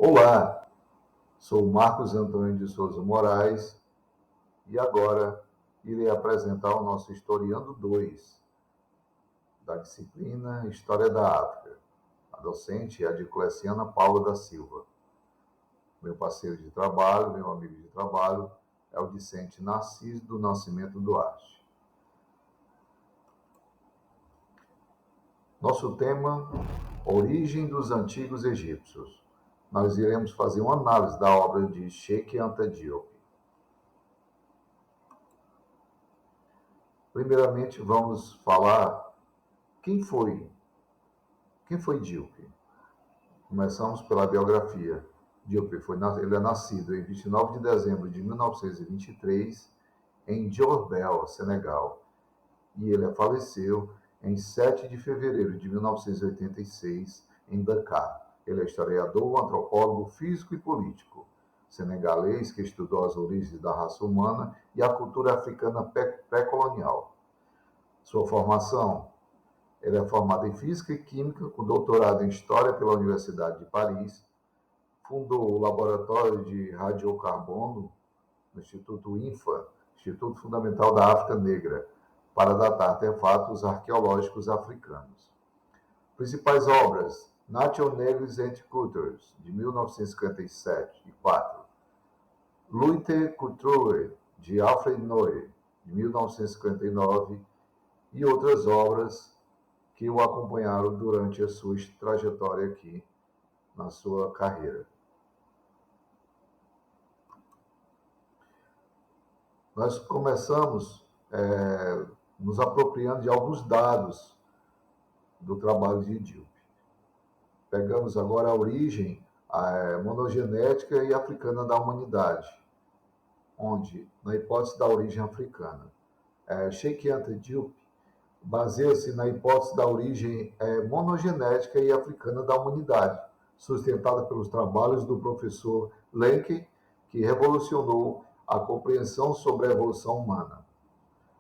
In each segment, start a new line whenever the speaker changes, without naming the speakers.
Olá, sou Marcos Antônio de Souza Moraes e agora irei apresentar o nosso Historiando 2, da disciplina História da África. A docente é a Diocleciana Paula da Silva. Meu parceiro de trabalho, meu amigo de trabalho, é o discente Narciso do Nascimento Duarte. Nosso tema, Origem dos Antigos Egípcios. Nós iremos fazer uma análise da obra de Cheikh Anta Diop. Primeiramente, vamos falar quem foi Diop. Começamos pela biografia. Diop ele é nascido em 29 de dezembro de 1923 em Diourbel, Senegal, e ele faleceu em 7 de fevereiro de 1986 em Dakar. Ele é historiador, antropólogo, físico e político senegalês que estudou as origens da raça humana e a cultura africana pré-colonial. Sua formação: ele é formado em Física e Química, com doutorado em História pela Universidade de Paris. Fundou o Laboratório de Radiocarbono no Instituto INFA, Instituto Fundamental da África Negra, para datar artefatos arqueológicos africanos. Principais obras: Nations Negres and Cultures, de 1957 e 4. Lutte Culture, de Alfred Noé, de 1959, e outras obras que o acompanharam durante a sua trajetória aqui na sua carreira. Nós começamos nos apropriando de alguns dados do trabalho de Diop. Pegamos agora a origem monogenética e africana da humanidade, onde, na hipótese da origem africana, Cheikh Anta Diop baseia-se na hipótese da origem monogenética e africana da humanidade, sustentada pelos trabalhos do professor Lenke, que revolucionou a compreensão sobre a evolução humana.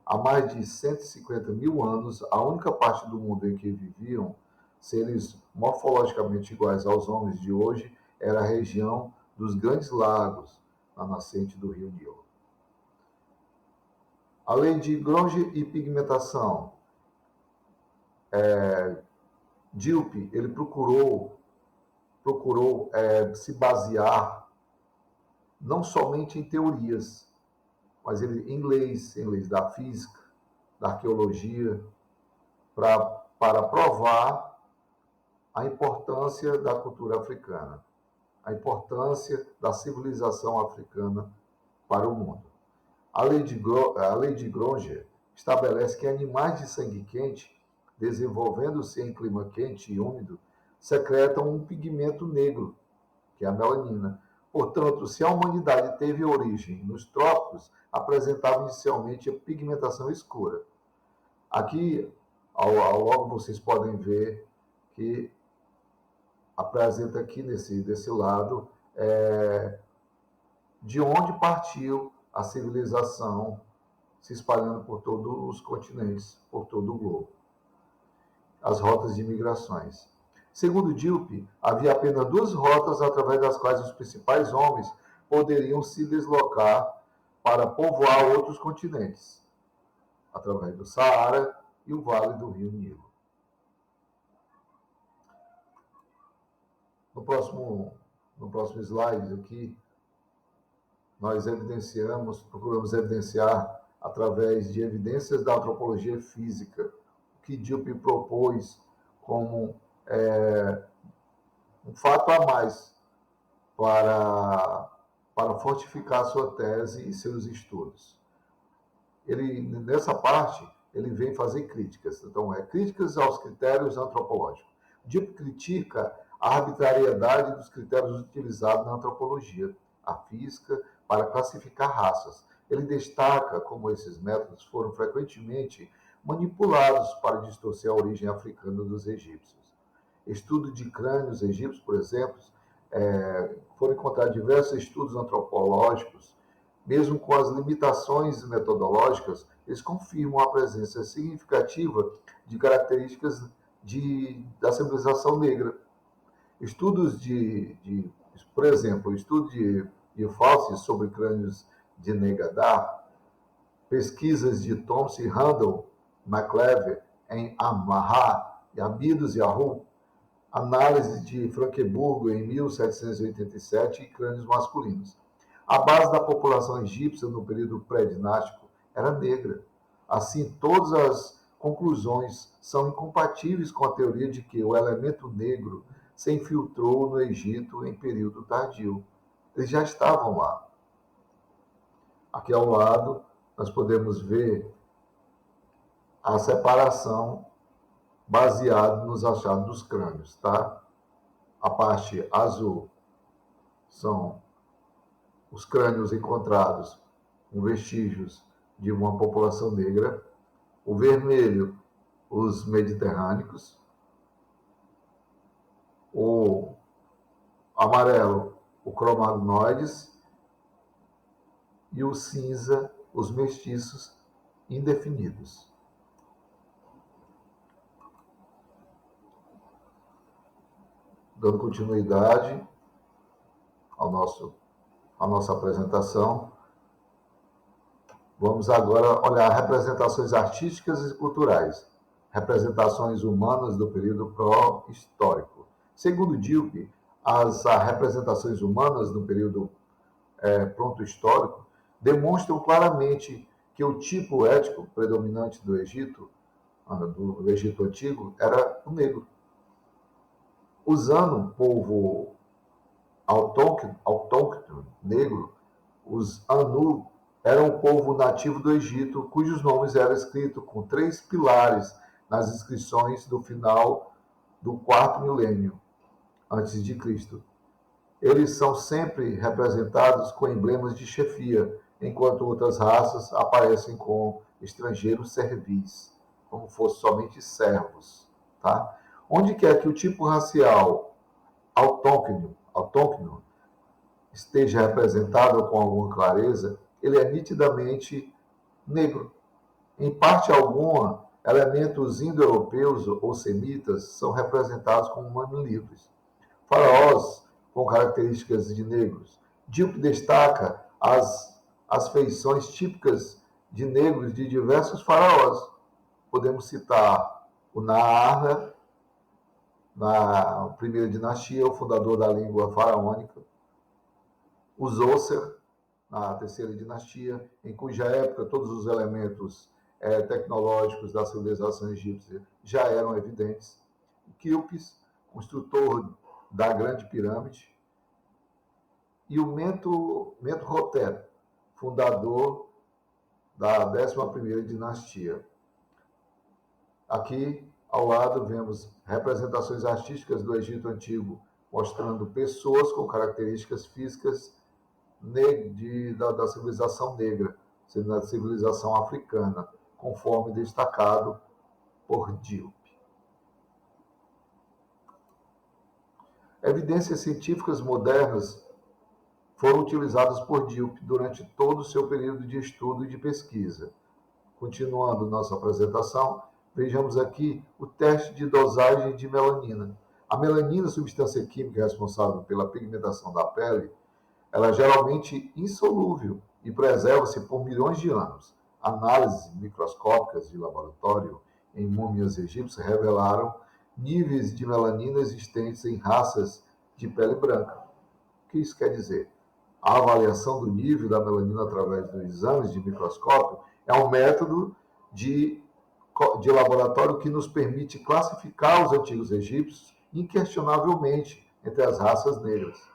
Há mais de 150 mil anos, a única parte do mundo em que viviam seres morfologicamente iguais aos homens de hoje era a região dos Grandes Lagos, na nascente do rio Nilo. A lei de Grange e pigmentação. Diop ele procurou se basear não somente em teorias, mas em leis da física, da arqueologia, para provar a importância da cultura africana, a importância da civilização africana para o mundo. A lei de Grange estabelece que animais de sangue quente, desenvolvendo-se em clima quente e úmido, secretam um pigmento negro, que é a melanina. Portanto, se a humanidade teve origem nos trópicos, apresentava inicialmente a pigmentação escura. Aqui, ao logo, vocês podem ver que apresenta aqui desse lado de onde partiu a civilização se espalhando por todos os continentes, por todo o globo. As rotas de migrações. Segundo Diop, havia apenas 2 rotas através das quais os principais homens poderiam se deslocar para povoar outros continentes, através do Saara e o vale do rio Nilo. No próximo slide aqui, nós procuramos evidenciar, através de evidências da antropologia física, o que Diop propôs como um fato a mais para fortificar sua tese e seus estudos. Nessa parte, ele vem fazer críticas. Então, críticas aos critérios antropológicos. Diop critica a arbitrariedade dos critérios utilizados na antropologia, a física, para classificar raças. Ele destaca como esses métodos foram frequentemente manipulados para distorcer a origem africana dos egípcios. Estudo de crânios egípcios, por exemplo, foram encontrados diversos estudos antropológicos, mesmo com as limitações metodológicas, eles confirmam a presença significativa de características da civilização negra. Estudos por exemplo, o estudo de fósseis sobre crânios de Negadar, pesquisas de Thompson e Randall McLever em Amarra, Abidos e Yahoo, análise de Franqueburgo em 1787 e crânios masculinos. A base da população egípcia no período pré-dinástico era negra. Assim, todas as conclusões são incompatíveis com a teoria de que o elemento negro se infiltrou no Egito em período tardio. Eles já estavam lá. Aqui ao lado, nós podemos ver a separação baseada nos achados dos crânios, tá? A parte azul são os crânios encontrados com vestígios de uma população negra, o vermelho, os mediterrâneos, o amarelo, o cromagnoides, e o cinza, os mestiços indefinidos. Dando continuidade à nossa apresentação, vamos agora olhar representações artísticas e culturais, representações humanas do período pró-histórico. Segundo Diop, as representações humanas do período proto-histórico demonstram claramente que o tipo étnico predominante do Egito Antigo, era o negro. Usando um povo autóctone negro, os Anu eram um povo nativo do Egito, cujos nomes eram escritos com 3 pilares nas inscrições do final do 4º milênio antes de Cristo. Eles são sempre representados com emblemas de chefia, enquanto outras raças aparecem com estrangeiros servis, como fossem somente servos. Tá? Onde quer que o tipo racial autóctone esteja representado com alguma clareza, ele é nitidamente negro. Em parte alguma, elementos indo-europeus ou semitas são representados como mamíferos. Faraós com características de negros. Diop destaca as feições típicas de negros de diversos faraós. Podemos citar o Naarra, na primeira dinastia, o fundador da língua faraônica, o Zoser, na terceira dinastia, em cuja época todos os elementos tecnológicos da civilização egípcia já eram evidentes, Quilpis, construtor da Grande Pirâmide, e o Mentuhotep, fundador da 11ª dinastia. Aqui, ao lado, vemos representações artísticas do Egito Antigo, mostrando pessoas com características físicas da civilização negra, sendo a civilização africana, conforme destacado por Diop. Evidências científicas modernas foram utilizadas por Diop durante todo o seu período de estudo e de pesquisa. Continuando nossa apresentação, vejamos aqui o teste de dosagem de melanina. A melanina, substância química responsável pela pigmentação da pele, ela é geralmente insolúvel e preserva-se por milhões de anos. Análises microscópicas de laboratório em múmias egípcias revelaram níveis de melanina existentes em raças de pele branca. O que isso quer dizer? A avaliação do nível da melanina através dos exames de microscópio é um método de laboratório que nos permite classificar os antigos egípcios inquestionavelmente entre as raças negras.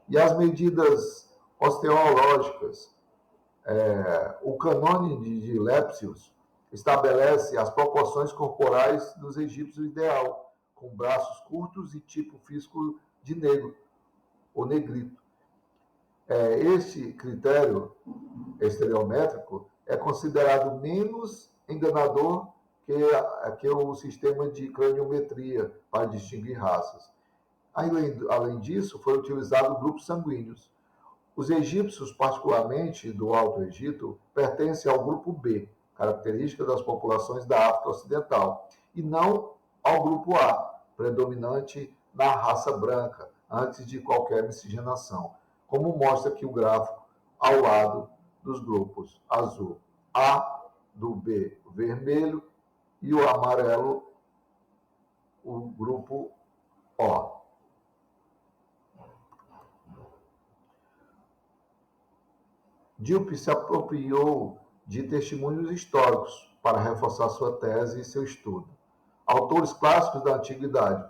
E as medidas osteológicas, o cânone de Lepsius estabelece as proporções corporais dos egípcios ideal, com braços curtos e tipo físico de negro, ou negrito. Este critério estereométrico é considerado menos enganador que o sistema de craniometria para distinguir raças. Além disso, foi utilizado grupos sanguíneos. Os egípcios, particularmente do Alto Egito, pertencem ao grupo B, característica das populações da África Ocidental, e não ao grupo A, predominante na raça branca, antes de qualquer miscigenação, como mostra aqui o gráfico ao lado dos grupos azul A do B vermelho e o amarelo o grupo O. Dilpe se apropriou de testemunhos históricos para reforçar sua tese e seu estudo. Autores clássicos da antiguidade.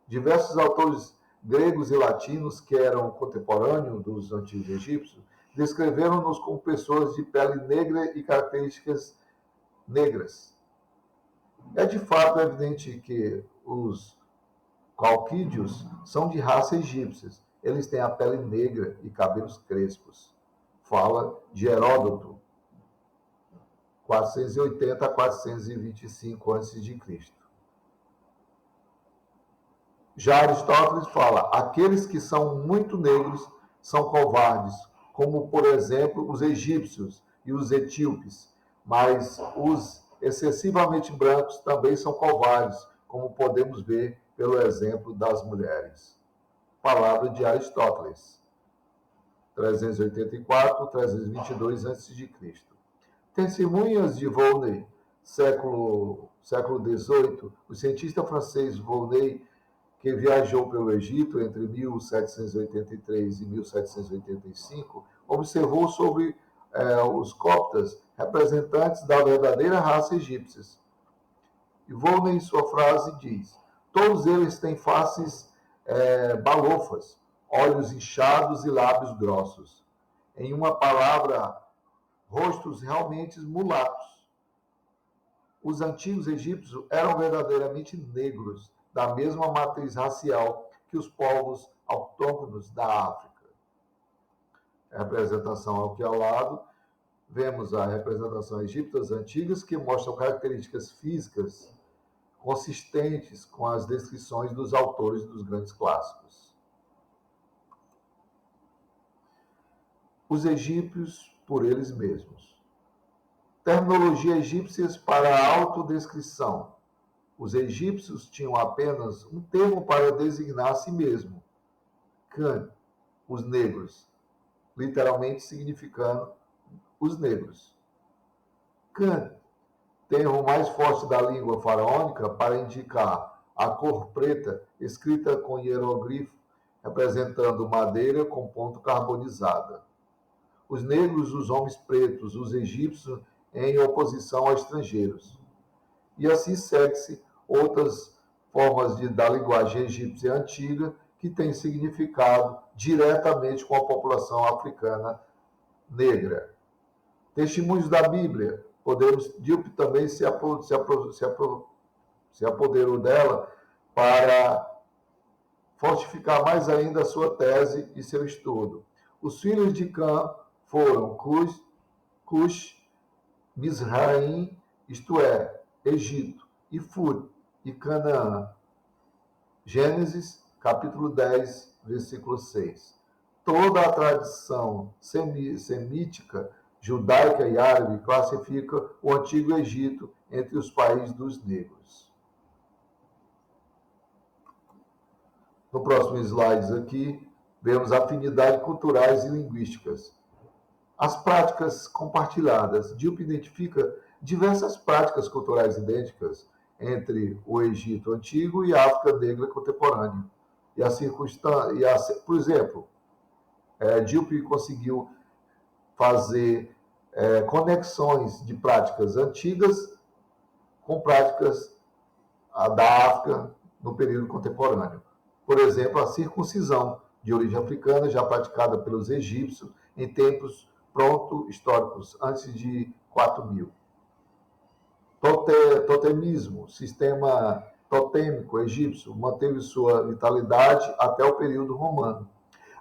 Diversos autores gregos e latinos, que eram contemporâneos dos antigos egípcios, descreveram-nos como pessoas de pele negra e características negras. É de fato evidente que os calquídeos são de raça egípcia. Eles têm a pele negra e cabelos crespos. Fala de Heródoto, 480 a 425 a.C. Já Aristóteles fala: aqueles que são muito negros são covardes, como, por exemplo, os egípcios e os etíopes, mas os excessivamente brancos também são covardes, como podemos ver pelo exemplo das mulheres. Palavra de Aristóteles, 384, 322 a.C. Testemunhas de Volney, século XVIII, o cientista francês Volney, que viajou pelo Egito entre 1783 e 1785, observou sobre os coptas, representantes da verdadeira raça egípcia. E Volney, em sua frase, diz: todos eles têm faces balofas, olhos inchados e lábios grossos. Em uma palavra, rostos realmente mulatos. Os antigos egípcios eram verdadeiramente negros, da mesma matriz racial que os povos autóctonos da África. A representação aqui ao lado, vemos a representação egípcias antigas, que mostram características físicas consistentes com as descrições dos autores dos grandes clássicos. Os egípcios por eles mesmos. Terminologia egípcia para a autodescrição. Os egípcios tinham apenas um termo para designar a si mesmo: Can, os negros, literalmente significando os negros. Can, termo mais forte da língua faraônica para indicar a cor preta, escrita com hieroglifo, representando madeira com ponto carbonizada. Os negros, os homens pretos, os egípcios em oposição a estrangeiros. E assim segue-se outras formas da linguagem egípcia antiga que têm significado diretamente com a população africana negra. Testemunhos da Bíblia. Dilpe também se apoderou dela para fortificar mais ainda a sua tese e seu estudo. Os filhos de Cã foram Cush, Mizraim, isto é, Egito, e Fur, e Canaã. Gênesis, capítulo 10, versículo 6. Toda a tradição semítica, judaica e árabe classifica o Antigo Egito entre os países dos negros. No próximo slide aqui, vemos afinidades culturais e linguísticas. As práticas compartilhadas. Dilpe identifica diversas práticas culturais idênticas entre o Egito Antigo e a África Negra contemporânea. Por exemplo, Dilpe conseguiu fazer conexões de práticas antigas com práticas da África no período contemporâneo. Por exemplo, a circuncisão, de origem africana, já praticada pelos egípcios em tempos proto-históricos, antes de 4000. Totemismo, sistema totêmico egípcio, manteve sua vitalidade até o período romano.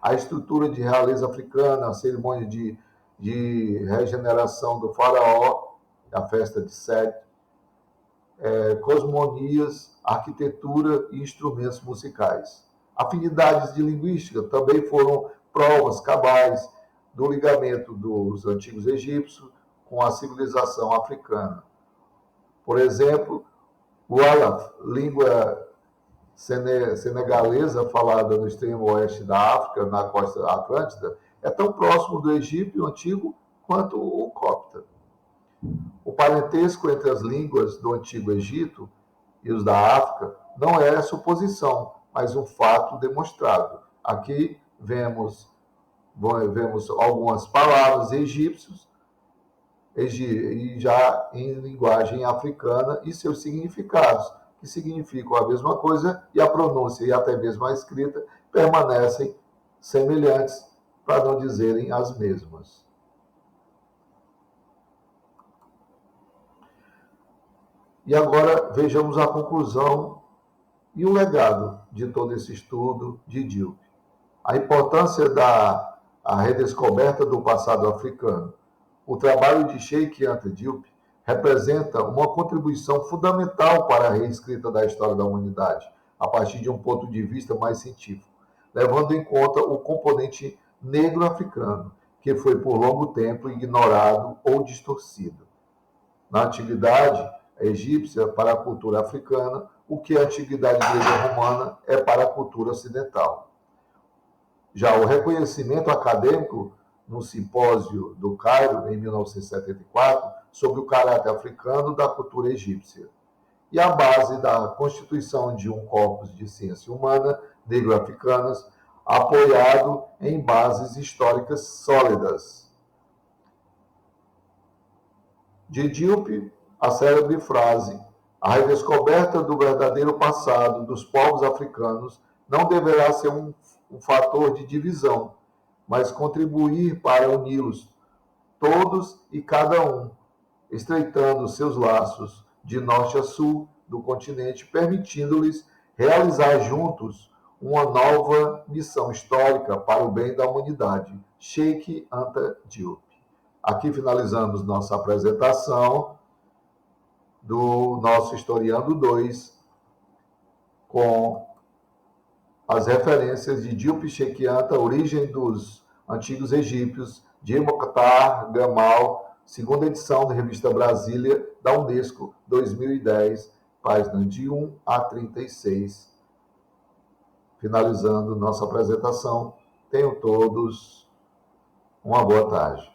A estrutura de realeza africana, a cerimônia de regeneração do faraó, a festa de Sete, cosmonias, arquitetura e instrumentos musicais. Afinidades de linguística também foram provas cabais do ligamento dos antigos egípcios com a civilização africana. Por exemplo, o Wolof, língua senegalesa, falada no extremo oeste da África, na costa atlântica, é tão próximo do egípcio antigo quanto o copta. O parentesco entre as línguas do Antigo Egito e os da África não é suposição, mas um fato demonstrado. Aqui vemos algumas palavras egípcias e já em linguagem africana e seus significados, que significam a mesma coisa, e a pronúncia e até mesmo a escrita permanecem semelhantes, para não dizerem as mesmas. E agora vejamos a conclusão e o legado de todo esse estudo de Diop. A importância da redescoberta do passado africano. O trabalho de Cheikh Anta Diop representa uma contribuição fundamental para a reescrita da história da humanidade, a partir de um ponto de vista mais científico, levando em conta o componente negro africano, que foi por longo tempo ignorado ou distorcido. Na antiguidade egípcia para a cultura africana, o que a antiguidade grega romana é para a cultura ocidental. Já o reconhecimento acadêmico no simpósio do Cairo, em 1974, sobre o caráter africano da cultura egípcia, e a base da constituição de um corpus de ciência humana negro-africanas, apoiado em bases históricas sólidas. De Diop, a célebre frase: a redescoberta do verdadeiro passado dos povos africanos não deverá ser um fator de divisão, mas contribuir para uni-los, todos e cada um, estreitando seus laços de norte a sul do continente, permitindo-lhes realizar juntos uma nova missão histórica para o bem da humanidade. Cheikh Anta Diop. Aqui finalizamos nossa apresentação do nosso Historiando 2, com as referências de Diop e Cheikh Anta, Origem dos Antigos Egípcios, de Mokhtar Gamal, segunda edição da Revista Brasília, da Unesco, 2010, página de 1 a 36. Finalizando nossa apresentação, tenham todos uma boa tarde.